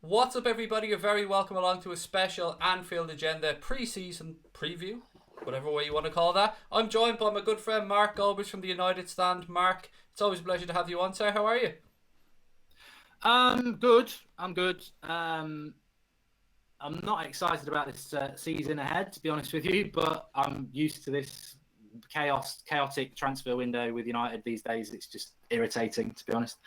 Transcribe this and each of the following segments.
What's up, everybody? You're very welcome along to a special Anfield Agenda pre-season preview, whatever way you want to call that. I'm joined by my good friend Mark Goldbridge from the United Stand. Mark, it's always a pleasure to have you on, sir. How are you? Good. I'm good. I'm not excited about this season ahead, to be honest with you, but I'm used to this chaotic transfer window with United these days. It's just irritating, to be honest.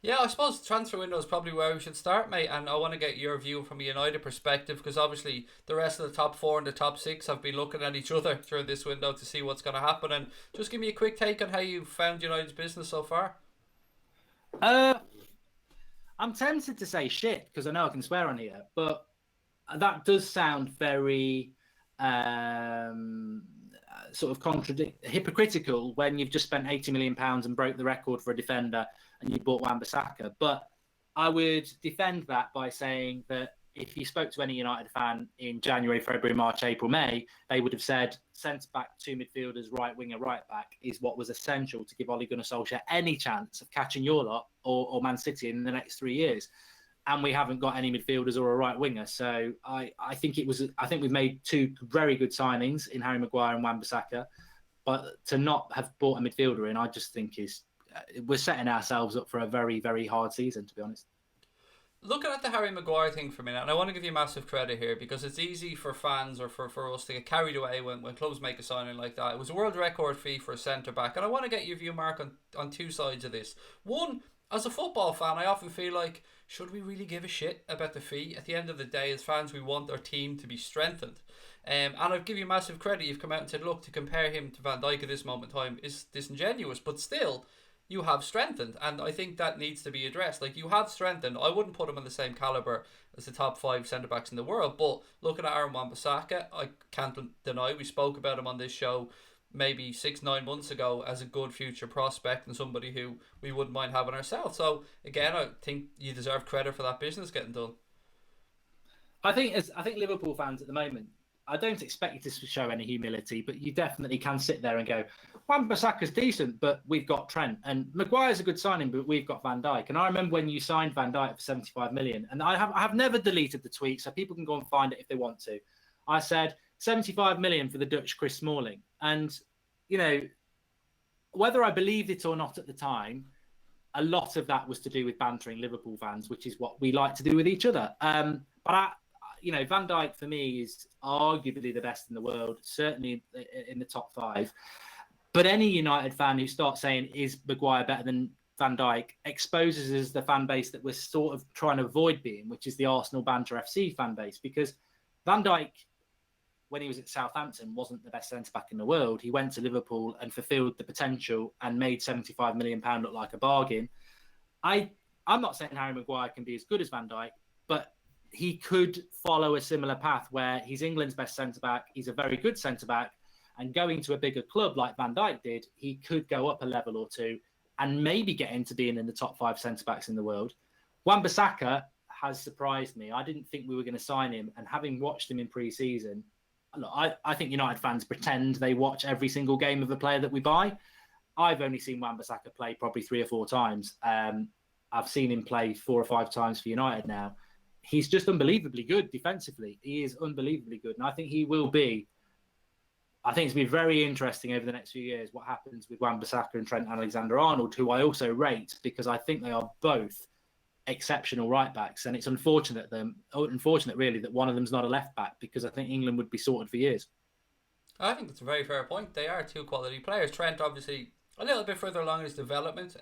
Yeah, I suppose the transfer window is probably where we should start, mate. And I want to get your view from a United perspective because obviously the rest of the top four and the top six have been looking at each other through this window to see what's going to happen. And just give me a quick take on how you found United's business so far. I'm tempted to say shit because I know I can swear on here, but that does sound very sort of hypocritical when you've just spent £80 million and broke the record for a defender and you bought Wan-Bissaka. But I would defend that by saying that if you spoke to any United fan in January, February, March, April, May, they would have said centre-back, two midfielders, right winger, right back is what was essential to give Ole Gunnar Solskjaer any chance of catching your lot or Man City in the next 3 years. And we haven't got any midfielders or a right winger. So I think we've made two very good signings in Harry Maguire and Wan-Bissaka. But to not have bought a midfielder in, I just think we're setting ourselves up for a very, very hard season, to be honest. Looking at the Harry Maguire thing for a minute, and I want to give you massive credit here because it's easy for fans or for us to get carried away when clubs make a signing like that. It was a world record fee for a centre-back, and I want to get your view, Mark, on two sides of this. One, as a football fan, I often feel like, should we really give a shit about the fee? At the end of the day, as fans, we want our team to be strengthened. And I'll give you massive credit. You've come out and said, look, to compare him to Van Dijk at this moment in time is disingenuous, but still, you have strengthened, and I think that needs to be addressed. Like, you have strengthened. I wouldn't put him on the same calibre as the top five centre-backs in the world, but looking at Aaron Wan-Bissaka, I can't deny we spoke about him on this show maybe 6-9 months ago as a good future prospect and somebody who we wouldn't mind having ourselves. So again, I think you deserve credit for that business getting done. I think Liverpool fans at the moment, I don't expect you to show any humility, but you definitely can sit there and go, Wan-Bissaka's decent, but we've got Trent. And Maguire's a good signing, but we've got Van Dijk. And I remember when you signed Van Dijk for 75 million, and I have never deleted the tweet, so people can go and find it if they want to. I said 75 million for the Dutch Chris Smalling. And, you know, whether I believed it or not at the time, a lot of that was to do with bantering Liverpool fans, which is what we like to do with each other. Van Dijk for me is arguably the best in the world, certainly in the top five. But any United fan who starts saying, is Maguire better than Van Dijk, exposes us the fan base that we're sort of trying to avoid being, which is the Arsenal Banter FC fan base. Because Van Dijk, when he was at Southampton, wasn't the best centre-back in the world. He went to Liverpool and fulfilled the potential and made £75 million look like a bargain. I'm not saying Harry Maguire can be as good as Van Dijk, but he could follow a similar path where he's England's best centre-back, he's a very good centre-back, and going to a bigger club like Van Dijk did, he could go up a level or two and maybe get into being in the top five centre-backs in the world. Wan-Bissaka has surprised me. I didn't think we were going to sign him, and having watched him in pre-season, look, I think United fans pretend they watch every single game of a player that we buy. I've only seen Wan-Bissaka play probably 3 or 4 times. I've seen him play 4 or 5 times for United now. He's just unbelievably good defensively. He is unbelievably good. And I think it's going to be very interesting over the next few years what happens with Wan-Bissaka and Trent Alexander-Arnold, who I also rate because I think they are both exceptional right backs. And it's unfortunate really that one of them's not a left back because I think England would be sorted for years. I think that's a very fair point. They are 2 quality players. Trent obviously a little bit further along in his development.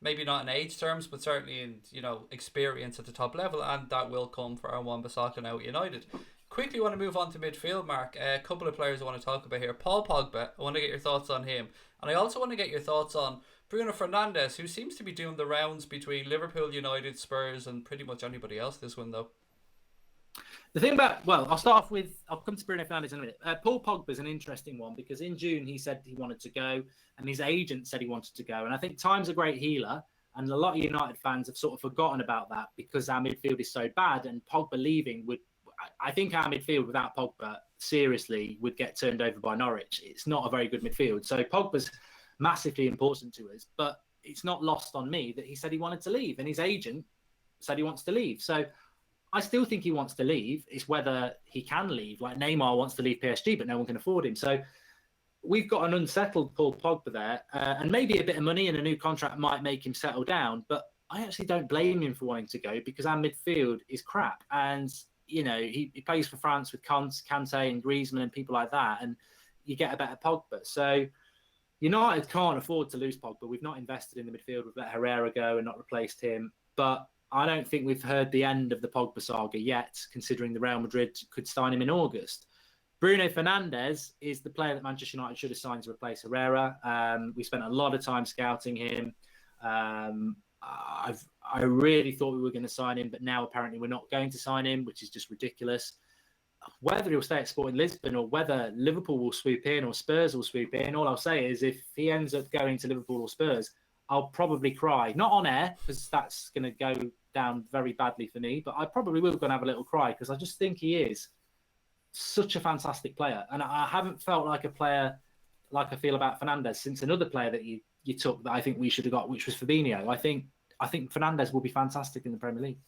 Maybe not in age terms, but certainly in experience at the top level, and that will come for our Wan-Bissaka now at United. Quickly want to move on to midfield, Mark. A couple of players I want to talk about here. Paul Pogba, I want to get your thoughts on him. And I also want to get your thoughts on Bruno Fernandes, who seems to be doing the rounds between Liverpool, United, Spurs, and pretty much anybody else this window. The thing about, I'll start off with, I'll come to Bruno Fernandes in a minute. Paul Pogba is an interesting one because in June he said he wanted to go and his agent said he wanted to go. And I think time's a great healer. And a lot of United fans have sort of forgotten about that because our midfield is so bad and Pogba leaving I think our midfield without Pogba seriously would get turned over by Norwich. It's not a very good midfield. So Pogba's massively important to us, but it's not lost on me that he said he wanted to leave and his agent said he wants to leave. So I still think he wants to leave. It's whether he can leave. Like Neymar wants to leave PSG, but no one can afford him. So we've got an unsettled Paul Pogba there, and maybe a bit of money and a new contract might make him settle down. But I actually don't blame him for wanting to go because our midfield is crap. And, you know, he plays for France with Kante and Griezmann and people like that, and you get a better Pogba. So United can't afford to lose Pogba. We've not invested in the midfield. We've let Herrera go and not replaced him. But I don't think we've heard the end of the Pogba saga yet, considering the Real Madrid could sign him in August. Bruno Fernandes is the player that Manchester United should have signed to replace Herrera. We spent a lot of time scouting him. I really thought we were going to sign him, but now apparently we're not going to sign him, which is just ridiculous. Whether he'll stay at Sporting Lisbon or whether Liverpool will swoop in or Spurs will swoop in, all I'll say is if he ends up going to Liverpool or Spurs, I'll probably cry. Not on air, because that's going to go down very badly for me, but I probably will go and have a little cry because I just think he is such a fantastic player. And I haven't felt like a player like I feel about Fernandes since another player that you took that I think we should have got, which was Fabinho. I think Fernandes will be fantastic in the Premier League.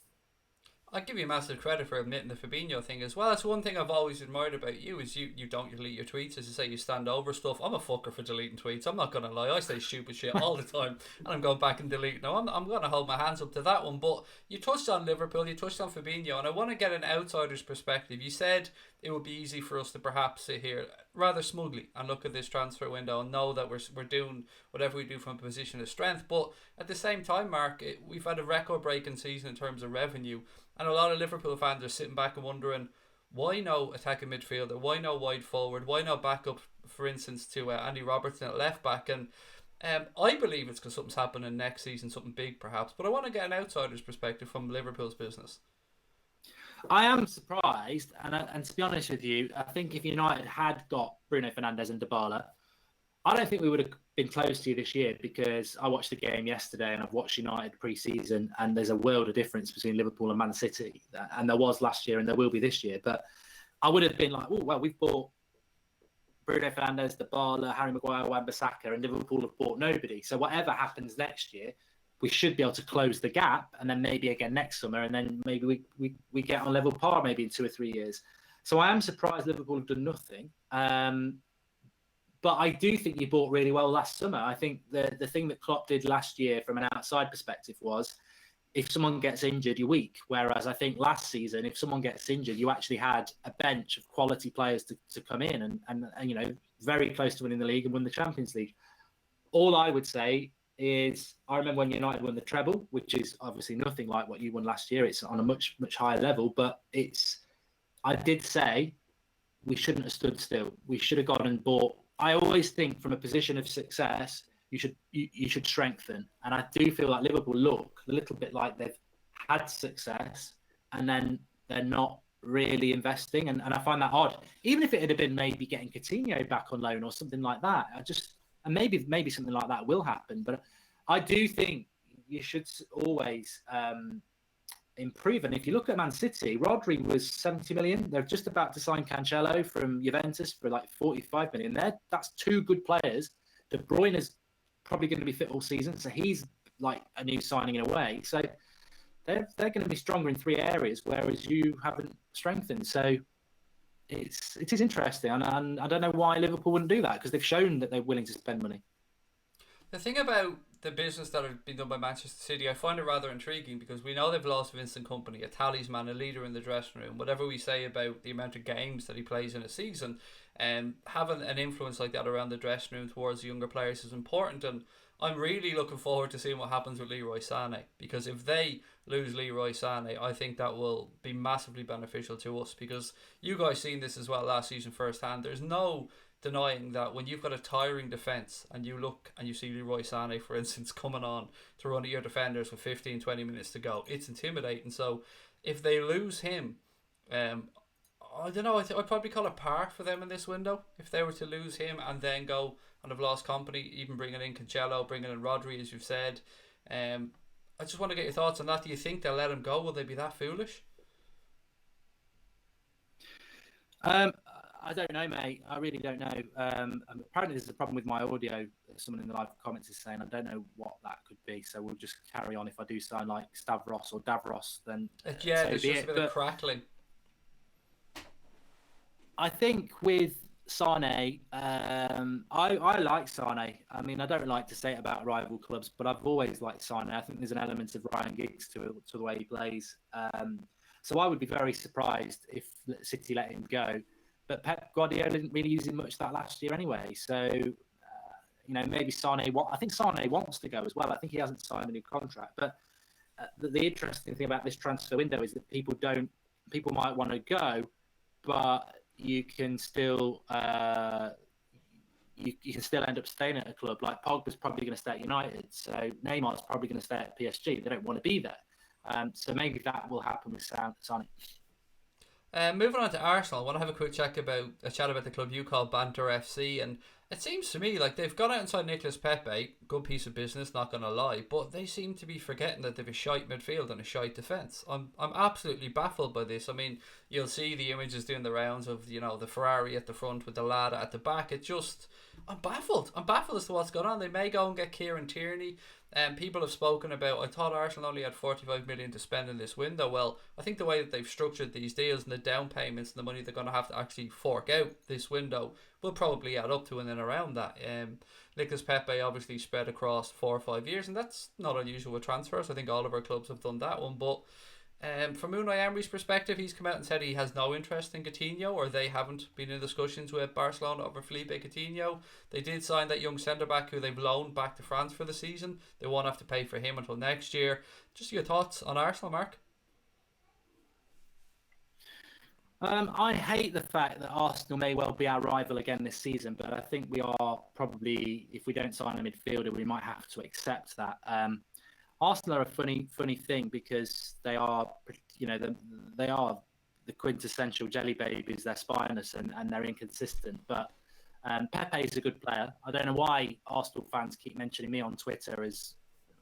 I give you massive credit for admitting the Fabinho thing as well. That's one thing I've always admired about you is you don't delete your tweets. As you say, you stand over stuff. I'm a fucker for deleting tweets. I'm not going to lie. I say stupid shit all the time and I'm going back and deleting. Now, I'm going to hold my hands up to that one. But you touched on Liverpool, you touched on Fabinho, and I want to get an outsider's perspective. You said it would be easy for us to perhaps sit here rather smugly and look at this transfer window and know that we're doing whatever we do from a position of strength. But at the same time, Mark, we've had a record-breaking season in terms of revenue. And a lot of Liverpool fans are sitting back and wondering, why no attacking midfielder? Why no wide forward? Why no backup, for instance, to Andy Robertson at left back? And I believe it's because something's happening next season, something big perhaps. But I want to get an outsider's perspective from Liverpool's business. I am surprised, and to be honest with you, I think if United had got Bruno Fernandes and Dybala, I don't think we would have been close to you this year because I watched the game yesterday and I've watched United pre-season and there's a world of difference between Liverpool and Man City. And there was last year and there will be this year. But I would have been like, oh, well, we've bought Bruno Fernandes, Dybala, Harry Maguire, Wan-Bissaka, and Liverpool have bought nobody. So whatever happens next year, we should be able to close the gap and then maybe again next summer and then maybe we get on level par maybe in 2 or 3 years. So I am surprised Liverpool have done nothing. But I do think you bought really well last summer. I think the thing that Klopp did last year from an outside perspective was if someone gets injured, you're weak. Whereas I think last season, if someone gets injured, you actually had a bench of quality players to come in and you know, very close to winning the league and win the Champions League. All I would say is I remember when United won the treble, which is obviously nothing like what you won last year. It's on a much, much higher level. But I did say we shouldn't have stood still. We should have gone and bought. I always think from a position of success, you should strengthen. And I do feel like Liverpool look a little bit like they've had success and then they're not really investing. And I find that odd. Even if it had been maybe getting Coutinho back on loan or something like that, and maybe something like that will happen. But I do think you should always improve. And if you look at Man City, Rodri was 70 million. They're just about to sign Cancelo from Juventus for like 45 million. That's 2 good players. De Bruyne is probably going to be fit all season, so he's like a new signing in a way. So they're going to be stronger in 3 areas, whereas you haven't strengthened. So it is interesting, and I don't know why Liverpool wouldn't do that because they've shown that they're willing to spend money. The thing about the business that has been done by Manchester City, I find it rather intriguing because we know they've lost Vincent Kompany, a talisman, a leader in the dressing room. Whatever we say about the amount of games that he plays in a season, having an influence like that around the dressing room towards the younger players is important. And I'm really looking forward to seeing what happens with Leroy Sané, because if they lose Leroy Sané, I think that will be massively beneficial to us, because you guys seen this as well last season firsthand. There's no denying that when you've got a tiring defence and you look and you see Leroy Sané, for instance, coming on to run at your defenders with 15-20 minutes to go, it's intimidating. So if they lose him, I don't know, I'd probably call it par for them in this window if they were to lose him and then go and have lost Kompany, even bringing in Cancelo, bringing in Rodri, as you've said. I just want to get your thoughts on that. Do you think they'll let him go? Will they be that foolish? I don't know, mate. I really don't know. Apparently, there's a problem with my audio. Someone in the live comments is saying I don't know what that could be. So we'll just carry on. If I do sound like Stavros or Davros, then Yeah, so there's be just a it. bit of crackling. I think with Sane, I like Sane. I mean, I don't like to say it about rival clubs, but I've always liked Sane. I think there's an element of Ryan Giggs to the way he plays. So I would be very surprised if City let him go. But Pep Guardiola didn't really use him much that last year anyway. So, maybe Sane. I think Sane wants to go as well. I think he hasn't signed a new contract. But the interesting thing about this transfer window is that people might want to go, but you can still you can still end up staying at a club. Like Pogba's probably going to stay at United, so Neymar's probably going to stay at PSG. They don't want to be there, so maybe that will happen with Sane. Moving on to Arsenal, I want to have a quick chat about the club you call Banter FC, and it seems to me like they've gone out and signed Nicolas Pepe, good piece of business, not going to lie, but they seem to be forgetting that they've a shite midfield and a shite defence. I'm absolutely baffled by this. I mean, you'll see the images doing the rounds of the Ferrari at the front with the Lada at the back. I'm baffled. I'm baffled as to what's going on. They may go and get Kieran Tierney. People have spoken about, I thought Arsenal only had 45 million to spend in this window. Well, I think the way that they've structured these deals and the down payments and the money they're going to have to actually fork out this window will probably add up to and then around that. Nicolas Pepe obviously spread across 4 or 5 years, and that's not unusual with transfers. I think all of our clubs have done that one, but from Unai Emery's perspective, he's come out and said he has no interest in Coutinho, or they haven't been in discussions with Barcelona over Philippe Coutinho. They did sign that young centre-back who they've loaned back to France for the season. They won't have to pay for him until next year. Just your thoughts on Arsenal, Mark? I hate the fact that Arsenal may well be our rival again this season, but I think we are probably, if we don't sign a midfielder, we might have to accept that. Arsenal are a funny thing because they are, they are the quintessential jelly babies. They're spineless and they're inconsistent. But Pepe is a good player. I don't know why Arsenal fans keep mentioning me on Twitter as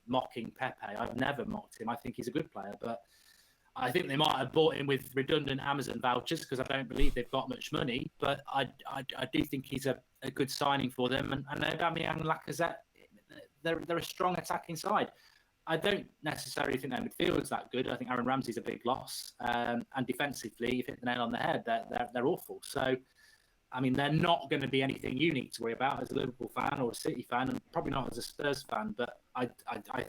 mocking Pepe. I've never mocked him. I think he's a good player, but I think they might have bought him with redundant Amazon vouchers because I don't believe they've got much money. But I do think he's a good signing for them. And Aubameyang and Lacazette, they're a strong attacking side. I don't necessarily think their midfield's that good. I think Aaron Ramsey's a big loss. And defensively, you hit the nail on the head. They're awful. So, I mean, they're not going to be anything you need to worry about as a Liverpool fan or a City fan, and probably not as a Spurs fan. But I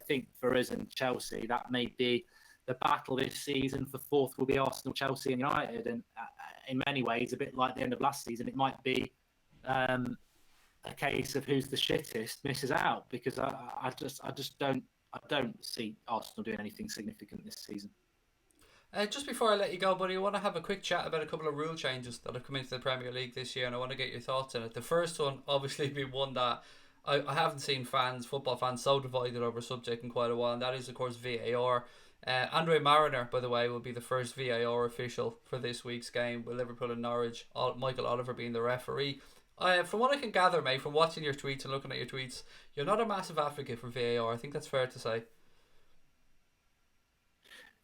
think for us and Chelsea, that may be the battle this season for fourth will be Arsenal, Chelsea and United. And in many ways, a bit like the end of last season, it might be a case of who's the shittest misses out, because I don't see Arsenal doing anything significant this season. Just before I let you go, buddy, I want to have a quick chat about a couple of rule changes that have come into the Premier League this year, and I want to get your thoughts on it. The first one, obviously, being one that I haven't seen football fans, so divided over a subject in quite a while, and that is, of course, VAR. Andre Mariner, by the way, will be the first VAR official for this week's game with Liverpool and Norwich, Michael Oliver being the referee. From what I can gather, mate, from watching your tweets and looking at your tweets, you're not a massive advocate for VAR. I think that's fair to say.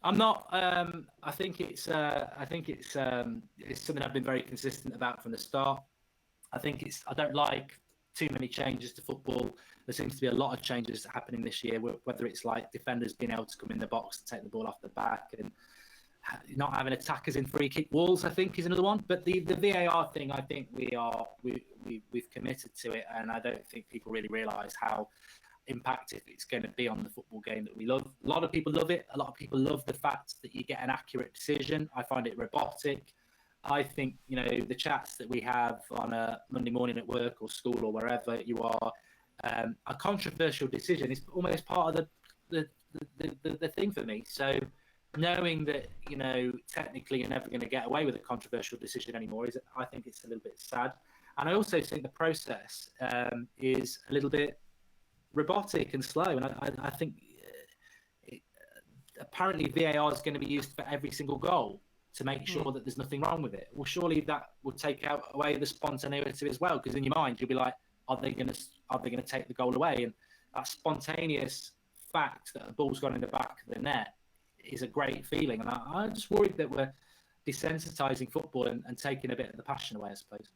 I'm not. I think it's something I've been very consistent about from the start. I don't like too many changes to football. There seems to be a lot of changes happening this year, whether it's like defenders being able to come in the box and take the ball off the back, and not having attackers in free kick walls, I think, is another one. But the VAR thing, I think we've committed to it, and I don't think people really realise how impactful it's going to be on the football game that we love. A lot of people love it. A lot of people love the fact that you get an accurate decision. I find it robotic. I think, the chats that we have on a Monday morning at work or school or wherever you are, a controversial decision is almost part of the thing for me. So knowing that, technically you're never going to get away with a controversial decision anymore, I think it's a little bit sad. And I also think the process is a little bit robotic and slow. And I think apparently VAR is going to be used for every single goal to make sure that there's nothing wrong with it. Well, surely that will take away the spontaneity as well, because in your mind you'll be like, are they going to take the goal away? And that spontaneous fact that the ball's gone in the back of the net is a great feeling. And I'm just worried that desensitising football and taking a bit of the passion away, I suppose.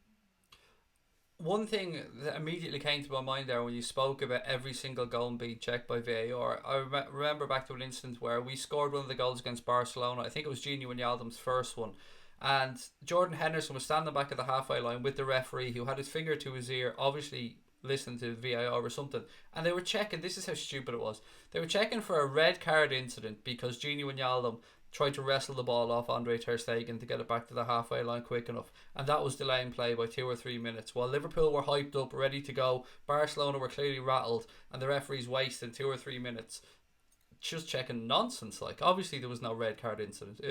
One thing that immediately came to my mind there when you spoke about every single goal being checked by VAR, I remember back to an instance where we scored one of the goals against Barcelona. I think it was Gini Wijnaldum's first one. And Jordan Henderson was standing back at the halfway line with the referee, who had his finger to his ear, obviously listening to VAR or something. And they were checking, this is how stupid it was, they were checking for a red card incident because Gini Wijnaldum tried to wrestle the ball off Andre Ter Stegen to get it back to the halfway line quick enough, and that was delaying play by 2 or 3 minutes. While Liverpool were hyped up, ready to go, Barcelona were clearly rattled, and the referees wasted 2 or 3 minutes just checking nonsense. Like, obviously there was no red card incident.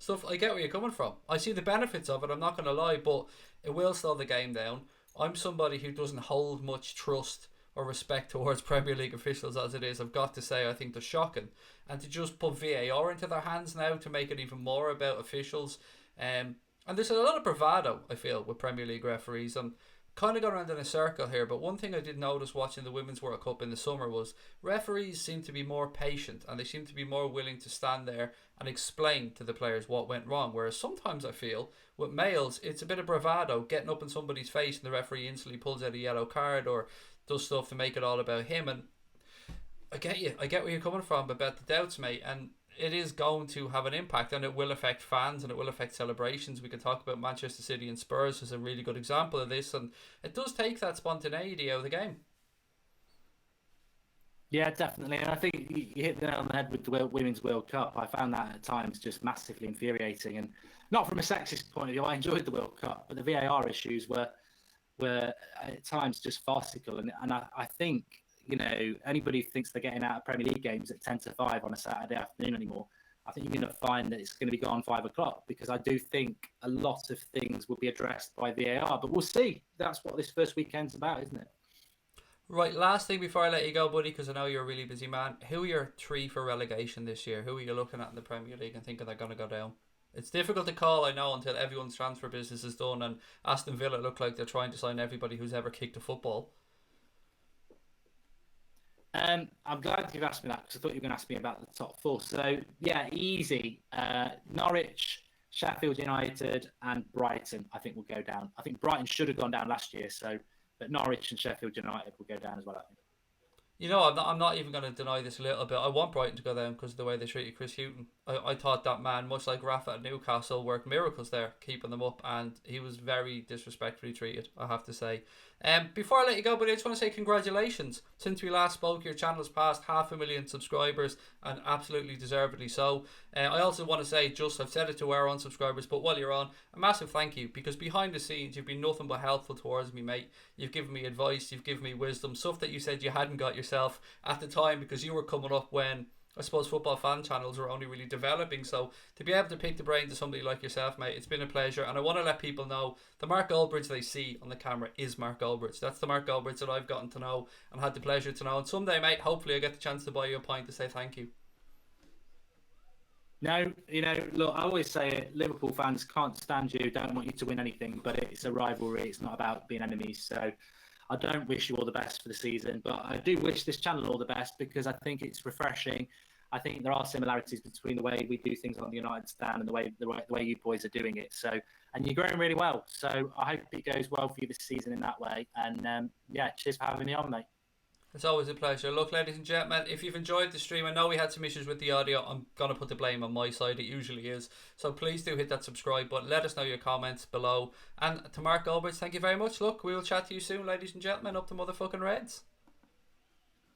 Stuff, I get where you're coming from. I see the benefits of it, I'm not going to lie, but it will slow the game down. I'm somebody who doesn't hold much trust or respect towards Premier League officials as it is. I've got to say, I think they're shocking. And to just put VAR into their hands now to make it even more about officials. And there's a lot of bravado, I feel, with Premier League referees. I'm kind of going around in a circle here, but one thing I did notice watching the Women's World Cup in the summer was referees seem to be more patient and they seem to be more willing to stand there and explain to the players what went wrong. Whereas sometimes I feel with males, it's a bit of bravado, getting up in somebody's face and the referee instantly pulls out a yellow card or does stuff to make it all about him. And I get where you're coming from about the doubts, mate, and it is going to have an impact, and it will affect fans and it will affect celebrations. We could talk about Manchester City and Spurs as a really good example of this, and it does take that spontaneity out of the game. Yeah, definitely. And I think you hit the nail on the head with the Women's World Cup. I found that at times just massively infuriating, and not from a sexist point of view. I enjoyed the World Cup, but the VAR issues were at times just farcical. And I think, you know, anybody who thinks they're getting out of Premier League games at 10 to 5 on a Saturday afternoon anymore, I think you're going to find that it's going to be gone 5 o'clock, because I do think a lot of things will be addressed by VAR. But we'll see. That's what this first weekend's about, isn't it? Right, last thing before I let you go, buddy, because I know you're a really busy man. Who are your 3 for relegation this year? Who are you looking at in the Premier League and thinking they're going to go down? It's difficult to call, I know, until everyone's transfer business is done, and Aston Villa look like they're trying to sign everybody who's ever kicked a football. I'm glad you've asked me that, because I thought you were going to ask me about the top 4. So, yeah, easy. Norwich, Sheffield United and Brighton, I think, will go down. I think Brighton should have gone down last year, but Norwich and Sheffield United will go down as well, I think. You know, I'm not even going to deny this a little bit. I want Brighton to go down because of the way they treated Chris Hughton. I thought that man, much like Rafa at Newcastle, worked miracles there, keeping them up, and he was very disrespectfully treated, I have to say. Before I let you go, but I just want to say congratulations. Since we last spoke, your channel has passed 500,000 subscribers, and absolutely deservedly so. I also want to say, I've said it to our own subscribers, but while you're on, a massive thank you, because behind the scenes you've been nothing but helpful towards me, mate. You've given me advice, you've given me wisdom, stuff that you said you hadn't got yourself at the time, because you were coming up when, I suppose, football fan channels were only really developing. So to be able to pick the brains of somebody like yourself, mate, it's been a pleasure. And I want to let people know the Mark Goldbridge they see on the camera is Mark Goldbridge. That's the Mark Goldbridge that I've gotten to know and had the pleasure to know. And someday, mate, hopefully I get the chance to buy you a pint to say thank you. No, you know, look, I always say it, Liverpool fans can't stand you, don't want you to win anything, but it's a rivalry. It's not about being enemies. So I don't wish you all the best for the season, but I do wish this channel all the best, because I think it's refreshing. I think there are similarities between the way we do things on the United Stand and the way you boys are doing it. So, and you're growing really well. So I hope it goes well for you this season in that way. And yeah, cheers for having me on, mate. It's always a pleasure. Look, ladies and gentlemen, if you've enjoyed the stream, I know we had some issues with the audio. I'm going to put the blame on my side. It usually is. So please do hit that subscribe button. Let us know your comments below. And to Mark Goldbridge, thank you very much. Look, we will chat to you soon, ladies and gentlemen. Up the motherfucking Reds.